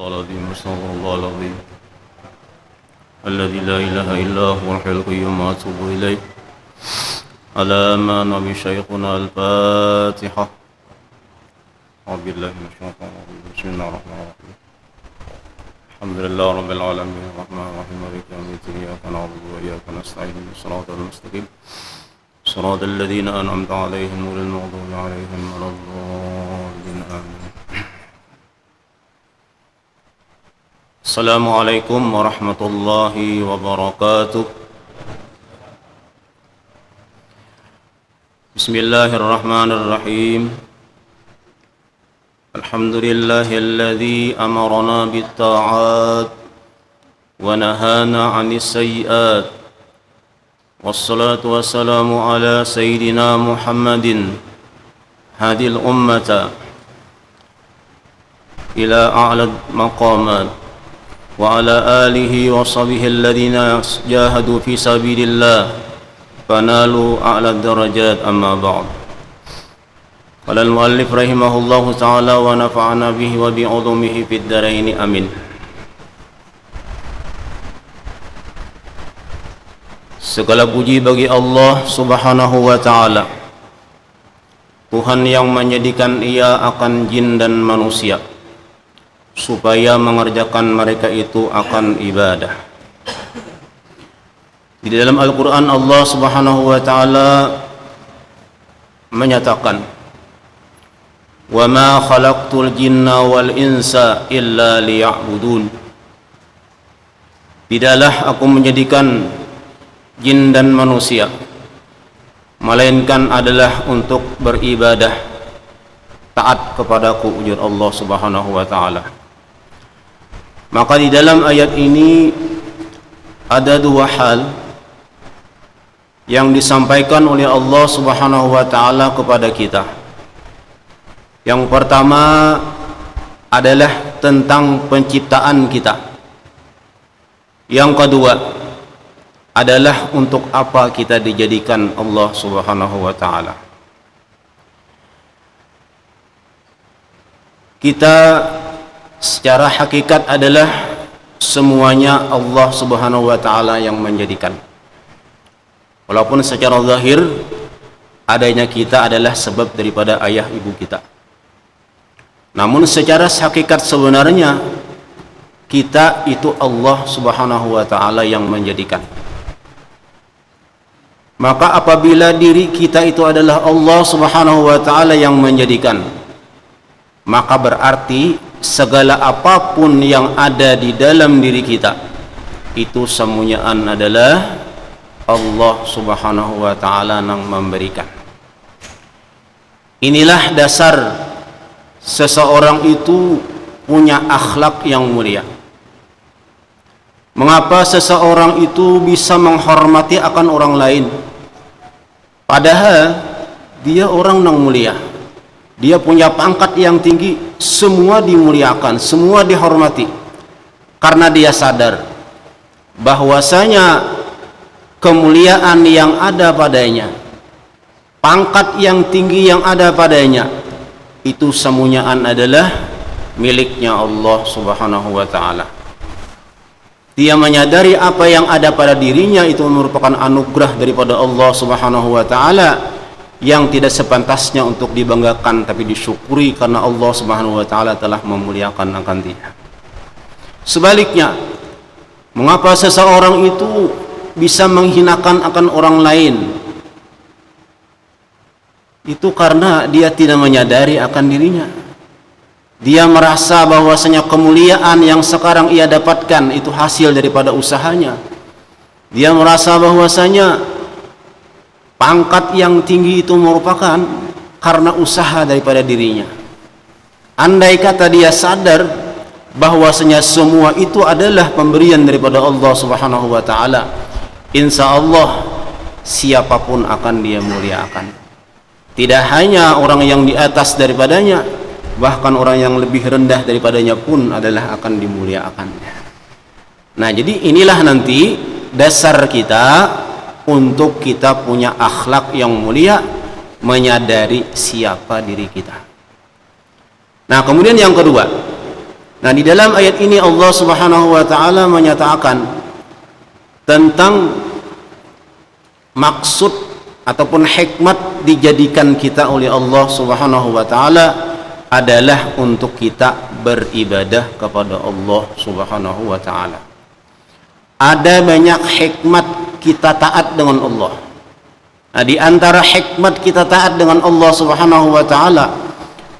الله العظيم أستغفر الله العظيم الذي لا إله إلا هو الحي القيوم وأتوب إليه. على ما نبي شيخنا الفاتحة. أعوذ بالله من الشيطان الرجيم. بسم الله الرحمن الرحيم. الحمد لله رب العالمين الرحمن الرحيم مالك يوم الدين إياك نعبد وإياك نستعين الصراط المستقيم صراط الذين أنعمت عليهم غير المغضوب عليهم ولا الضالين آمين. السلام عليكم ورحمة الله وبركاته. بسم الله الرحمن الرحيم. الحمد لله الذي أمرنا بالطاعات ونهانا عن السيئات، والصلاة والسلام على سيدنا محمد هادي الأمة إلى أعلى المقامات، وعلى آله وصحبه الذين جاهدوا في سبيل الله فنالوا أعلى الدرجات. أما بعد، قال المؤلف رحمه الله تعالى ونفعنا به وبعلومه في الدارين آمين. Segala puji bagi Allah Subhanahu wa ta'ala, Tuhan yang menjadikan ia akan jin dan manusia supaya mengerjakan mereka itu akan ibadah. Di dalam Al-Quran Allah Subhanahu wa ta'ala menyatakan, wa ma khalaqtul jinna wal insa illa liya'budun. Tidaklah aku menjadikan jin dan manusia melainkan adalah untuk beribadah, taat kepadaku, ujar Allah Subhanahu wa ta'ala. Maka di dalam ayat ini ada dua hal yang disampaikan oleh Allah Subhanahu wa ta'ala kepada kita. Yang pertama adalah tentang penciptaan kita. Yang kedua adalah untuk apa kita dijadikan Allah Subhanahu wa ta'ala. Kita secara hakikat adalah semuanya Allah Subhanahu wa ta'ala yang menjadikan. Walaupun secara zahir adanya kita adalah sebab daripada ayah ibu kita, namun secara hakikat sebenarnya kita itu Allah Subhanahu wa ta'ala yang menjadikan. Maka apabila diri kita itu adalah Allah Subhanahu wa ta'ala yang menjadikan, maka berarti segala apapun yang ada di dalam diri kita itu semuanya adalah Allah Subhanahu wa ta'ala yang memberikan. Inilah dasar seseorang itu punya akhlak yang mulia. Mengapa seseorang itu bisa menghormati akan orang lain, padahal dia orang yang mulia, dia punya pangkat yang tinggi, semua dimuliakan, semua dihormati, karena dia sadar bahwasanya kemuliaan yang ada padanya, pangkat yang tinggi yang ada padanya, itu semuanya adalah miliknya Allah Subhanahu wa ta'ala. Dia menyadari apa yang ada pada dirinya itu merupakan anugerah daripada Allah Subhanahu wa ta'ala yang tidak sepantasnya untuk dibanggakan, tapi disyukuri karena Allah Subhanahu wa ta'ala telah memuliakan akan dia. Sebaliknya, mengapa seseorang itu bisa menghinakan akan orang lain? Itu karena dia tidak menyadari akan dirinya. Dia merasa bahwasanya kemuliaan yang sekarang ia dapatkan itu hasil daripada usahanya. Dia merasa bahwasanya pangkat yang tinggi itu merupakan karena usaha daripada dirinya. Andai kata dia sadar bahwasanya semua itu adalah pemberian daripada Allah Subhanahu wa ta'ala, insya Allah siapapun akan dia muliakan. Tidak hanya orang yang di atas daripadanya, bahkan orang yang lebih rendah daripadanya pun adalah akan dimuliakan. Nah, jadi inilah nanti dasar kita untuk kita punya akhlak yang mulia, menyadari siapa diri kita. Nah, kemudian yang kedua, Nah, di dalam ayat ini Allah Subhanahu wa taala menyatakan tentang maksud ataupun hikmat dijadikan kita oleh Allah Subhanahu wa taala adalah untuk kita beribadah kepada Allah Subhanahu wa taala. Ada banyak hikmat kita taat dengan Allah. Nah, di antara hikmat kita taat dengan Allah Subhanahu wa taala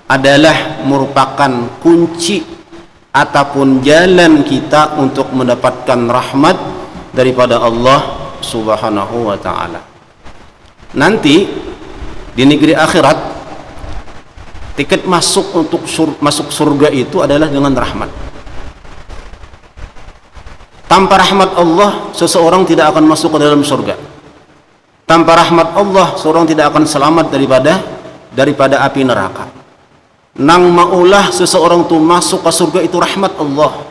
adalah merupakan kunci ataupun jalan kita untuk mendapatkan rahmat daripada Allah Subhanahu wa taala. Nanti di negeri akhirat tiket masuk untuk masuk surga itu adalah dengan rahmat. Tanpa rahmat Allah seseorang tidak akan masuk ke dalam surga. Tanpa rahmat Allah seseorang tidak akan selamat daripada api neraka. Nang maulah seseorang itu masuk ke surga itu rahmat Allah.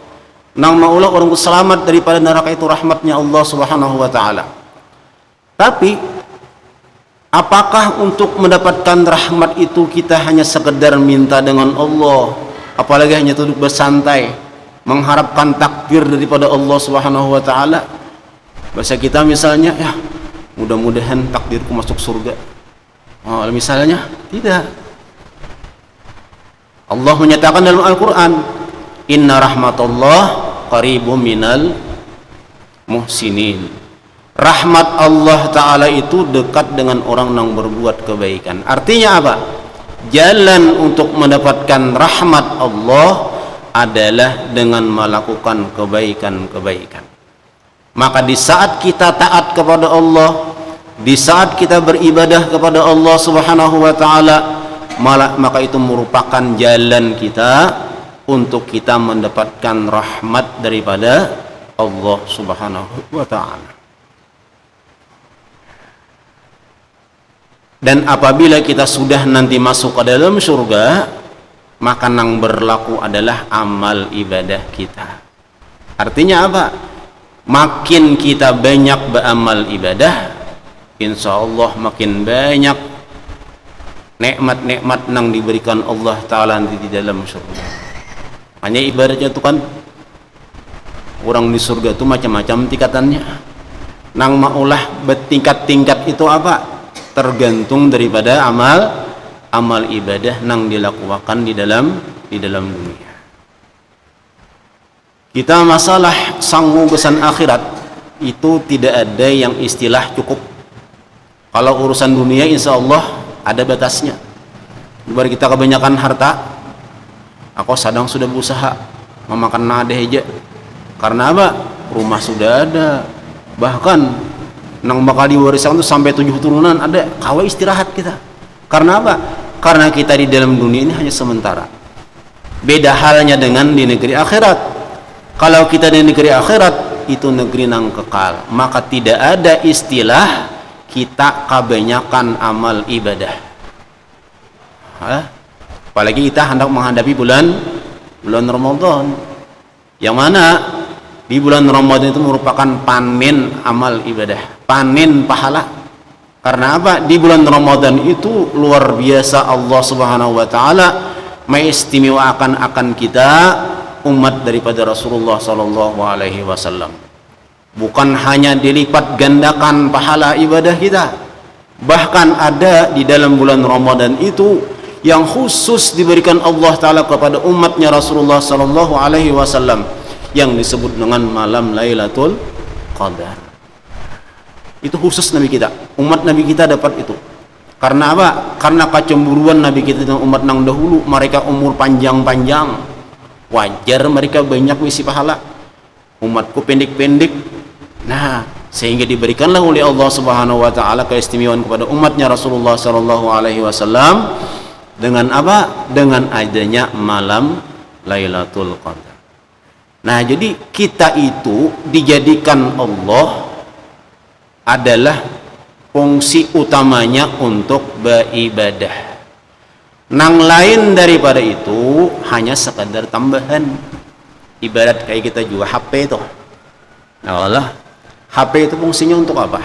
Nang maulah orang itu selamat daripada neraka itu rahmatnya Allah Subhanahu wa taala. Tapi apakah untuk mendapatkan rahmat itu kita hanya sekedar minta dengan Allah, apalagi hanya duduk bersantai mengharapkan takdir daripada Allah Subhanahu wa taala? Bahasa kita misalnya, ya mudah-mudahan takdirku masuk surga. Oh, misalnya tidak. Allah menyatakan dalam Al-Quran, inna rahmatullah qaribum minal muhsinin. Rahmat Allah Ta'ala itu dekat dengan orang yang berbuat kebaikan. Artinya apa? Jalan untuk mendapatkan rahmat Allah adalah dengan melakukan kebaikan-kebaikan. Maka di saat kita taat kepada Allah, di saat kita beribadah kepada Allah Subhanahu wa taala, maka itu merupakan jalan kita untuk kita mendapatkan rahmat daripada Allah Subhanahu wa taala. Dan apabila kita sudah nanti masuk ke dalam surga, maka yang berlaku adalah amal ibadah kita. Artinya apa? Makin kita banyak beramal ibadah, insya Allah makin banyak nikmat-nikmat yang diberikan Allah Ta'ala di dalam surga. Hanya ibaratnya itu kan orang di surga itu macam-macam tingkatannya. Nang maulah bertingkat-tingkat itu apa? Tergantung daripada amal ibadah yang dilakukan di dalam dunia. Kita masalah sangu besan akhirat itu tidak ada yang istilah cukup. Kalau urusan dunia insya Allah ada batasnya. Bari kita kebanyakan harta, aku sedang sudah berusaha memakan nade aja. Karena apa? Rumah sudah ada, bahkan nang bakal diwariskan itu sampai 7 turunan ada. Kawai istirahat kita. Karena apa? Karena kita di dalam dunia ini hanya sementara. Beda halnya dengan di negeri akhirat. Kalau kita di negeri akhirat itu negeri nang kekal, maka tidak ada istilah kita kebanyakan amal ibadah. Apalagi kita hendak menghadapi bulan Ramadan, yang mana di bulan Ramadan itu merupakan panen amal ibadah, panen pahala. Karena apa? Di bulan Ramadan itu luar biasa Allah Subhanahu wa taala mengistimewakan akan kita umat daripada Rasulullah sallallahu alaihi wasallam. Bukan hanya dilipat gandakan pahala ibadah kita, bahkan ada di dalam bulan Ramadan itu yang khusus diberikan Allah Ta'ala kepada umatnya Rasulullah sallallahu alaihi wasallam yang disebut dengan malam Lailatul Qadar. Itu khusus Nabi kita, umat Nabi kita dapat itu. Karena apa? Karena kecemburuan Nabi kita dengan umat yang dahulu, mereka umur panjang-panjang, wajar mereka banyak isi pahala. Umatku pendek-pendek. Nah, sehingga diberikanlah oleh Allah Subhanahu wa taala keistimewaan kepada umatnya Rasulullah sallallahu alaihi wasallam dengan apa? Dengan adanya malam Lailatul Qadar. Nah, jadi kita itu dijadikan Allah adalah fungsi utamanya untuk beribadah. Nang lain daripada itu hanya sekadar tambahan. Ibarat kayak kita jual HP itu. Nah, Allah, HP itu fungsinya untuk apa?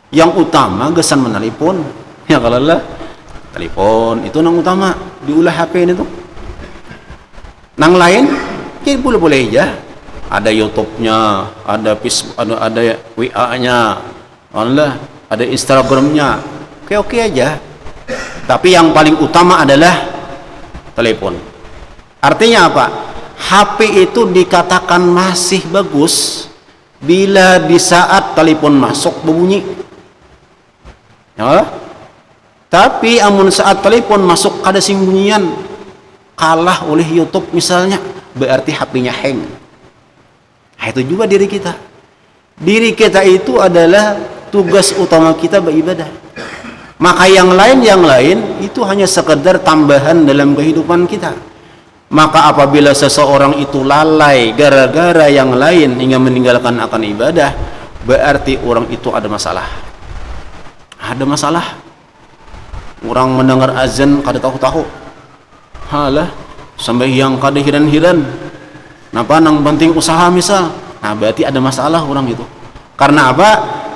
Yang utama gesan menelpon. Ya kalau Allah, telepon itu yang utama diulah HP ini tuh. Nang lain Jadi boleh-boleh aja. Ada YouTube-nya, ada Facebook, ada WA-nya, ada Instagram-nya. Oke aja. Tapi yang paling utama adalah telepon. Artinya apa? HP itu dikatakan masih bagus bila di saat telepon masuk berbunyi. Ya. Tapi amun saat telepon masuk kada sing bunyian, kalah oleh YouTube misalnya, berarti HP-nya hang. Nah, itu juga diri kita. Diri kita itu adalah tugas utama kita beribadah. Maka yang lain itu hanya sekedar tambahan dalam kehidupan kita. Maka apabila seseorang itu lalai gara-gara yang lain hingga meninggalkan akan ibadah, berarti orang itu ada masalah. Ada masalah. Orang mendengar azan kada tahu-tahu. Halah, sampai yang kada hiran-hiran. Napa nang penting usaha misal. Nah, berarti ada masalah orang itu. Karena apa?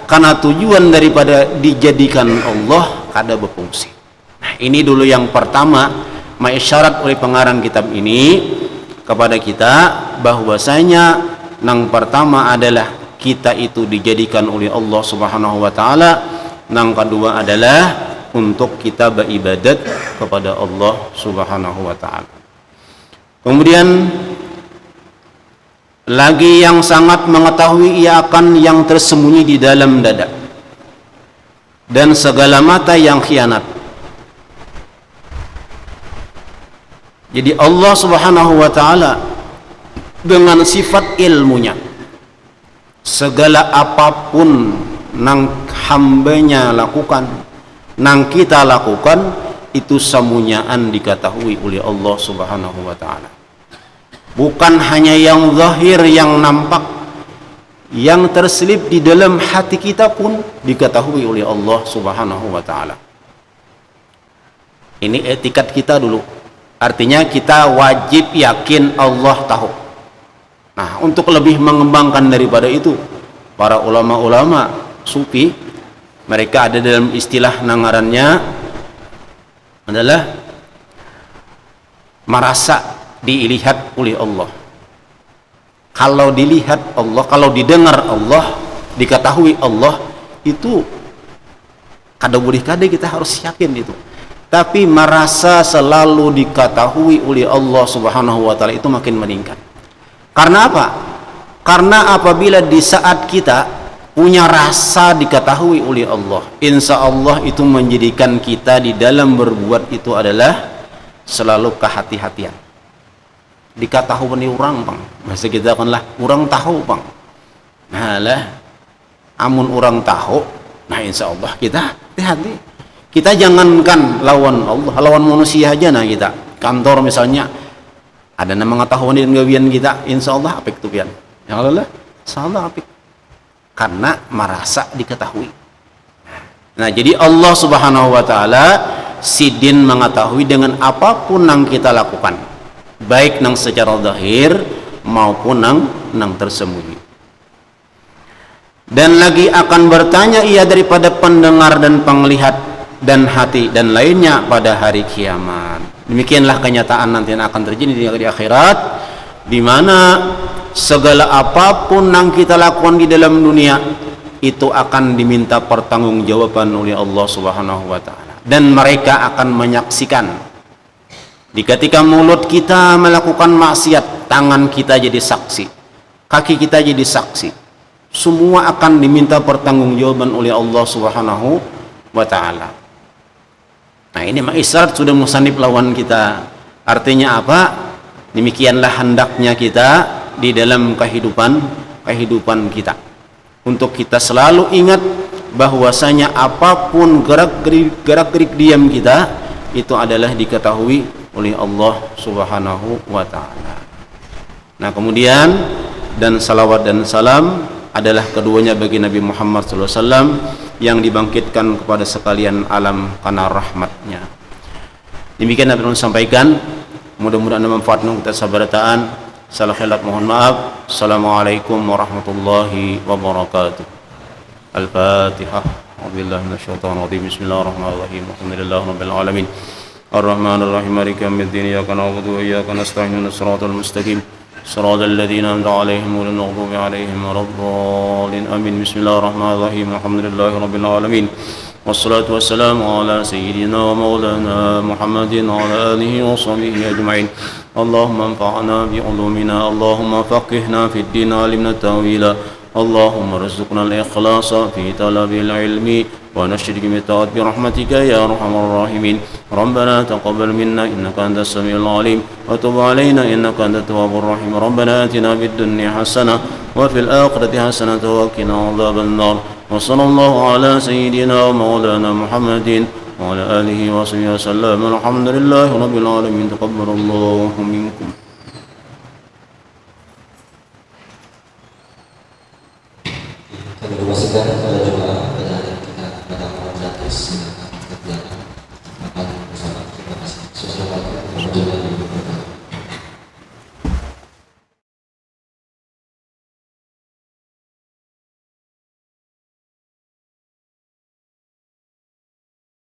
Karena tujuan daripada dijadikan Allah kada berfungsi. Nah, ini dulu yang pertama, isyarat oleh pengarang kitab ini kepada kita bahwasanya yang pertama adalah kita itu dijadikan oleh Allah Subhanahu wa taala. Yang kedua adalah untuk kita beribadat kepada Allah Subhanahu wa taala. Kemudian lagi yang sangat mengetahui ia akan yang tersembunyi di dalam dada dan segala mata yang khianat. Jadi Allah Subhanahu wa taala dengan sifat ilmunya, segala apapun nang hambanya lakukan, nang kita lakukan, itu semuanyaan diketahui oleh Allah Subhanahu wa taala. Bukan hanya yang zahir, yang nampak, yang terselip di dalam hati kita pun diketahui oleh Allah Subhanahu wa taala. Ini etikat kita dulu. Artinya kita wajib yakin Allah tahu. Nah, untuk lebih mengembangkan daripada itu, para ulama-ulama sufi, mereka ada dalam istilah nangarannya adalah merasa dilihat oleh Allah. Kalau dilihat Allah, kalau didengar Allah, diketahui Allah, itu kada boleh kada kita harus yakin itu. Tapi merasa selalu diketahui oleh Allah Subhanahu wa taala itu makin meningkat. Karena apa? Karena apabila di saat kita punya rasa diketahui oleh Allah, insya Allah itu menjadikan kita di dalam berbuat itu adalah selalu kehati-hatian. Diketahui orang bang, masa kita kan lah orang tahu bang. Nah lah, amun orang tahu, nah insya Allah kita hati-hati. Kita jangankan lawan Allah, lawan manusia aja. Nah kita kantor misalnya ada nama mengetahui dan gawian kita, insya Allah apik tuh pian. Ya Allah, insya Allah apik. Karena merasa diketahui. Nah jadi Allah Subhanahu wa taala sidin mengetahui dengan apapun yang kita lakukan, baik nang secara zahir maupun nang tersembunyi. Dan lagi akan bertanya ia daripada pendengar dan penglihat dan hati dan lainnya pada hari kiamat. Demikianlah kenyataan nanti yang akan terjadi di akhirat, di mana segala apapun yang kita lakukan di dalam dunia itu akan diminta pertanggungjawaban oleh Allah Subhanahu wa taala, dan mereka akan menyaksikan. Di ketika mulut kita melakukan maksiat, tangan kita jadi saksi, kaki kita jadi saksi, semua akan diminta pertanggungjawaban oleh Allah Subhanahu wa taala. Nah ini isyarat sudah musannif lawan kita. Artinya apa? Demikianlah hendaknya kita di dalam kehidupan kita, untuk kita selalu ingat bahwasanya apapun gerak-gerik diam kita itu adalah diketahui oleh Allah Subhanahu wa taala. Nah kemudian, dan salawat dan salam adalah keduanya bagi Nabi Muhammad SAW yang dibangkitkan kepada sekalian alam karena rahmatnya. Demikian Nabi sampaikan, mudah-mudahan manfaat untuk kita sabarataan. Salah khilaf mohon maaf. Assalamualaikum warahmatullahi wabarakatuh. Al-Fatihah. A'udzubillahi minasyaitonir rajim. Bismillahirrahmanirrahim. Alhamdulillahi rabbil alamin. Ar-Rahmanir Rahim. Maliki yaumiddin. Iyyaka na'budu wa iyyaka nasta'in. Ihdinas siratal mustaqim. صراط الذين أنعمت عليهم غير المغضوب عليهم ولا الضالين آمين. بسم الله الرحمن الرحيم. الحمد لله رب العالمين، والصلاة والسلام على سيدنا ومولانا محمد وعلى آله وصحبه أجمعين. اللهم انفعنا بعلومنا، اللهم فقهنا في الدين، علمنا التأويل، اللهم ارزقنا الإخلاص في طلب العلم ونشرك بالطاعات برحمتك يا أرحم الراحمين. ربنا تقبل منا إنك أنت السميع العليم، وتب علينا إنك أنت التواب الرحيم. ربنا آتنا في الدنيا حسنة وفي الآخرة حسنة وقنا عذاب النار. وصلى الله على سيدنا ومولانا محمد وعلى آله وصحبه وسلم. الحمد لله رب العالمين. تقبل الله منكم. Kami informasikan kepada jemaah pada hari kita pada malam gratis silakan ke belakang makan bersama. Terima kasih. Assalamualaikum warahmatullahi wabarakatuh.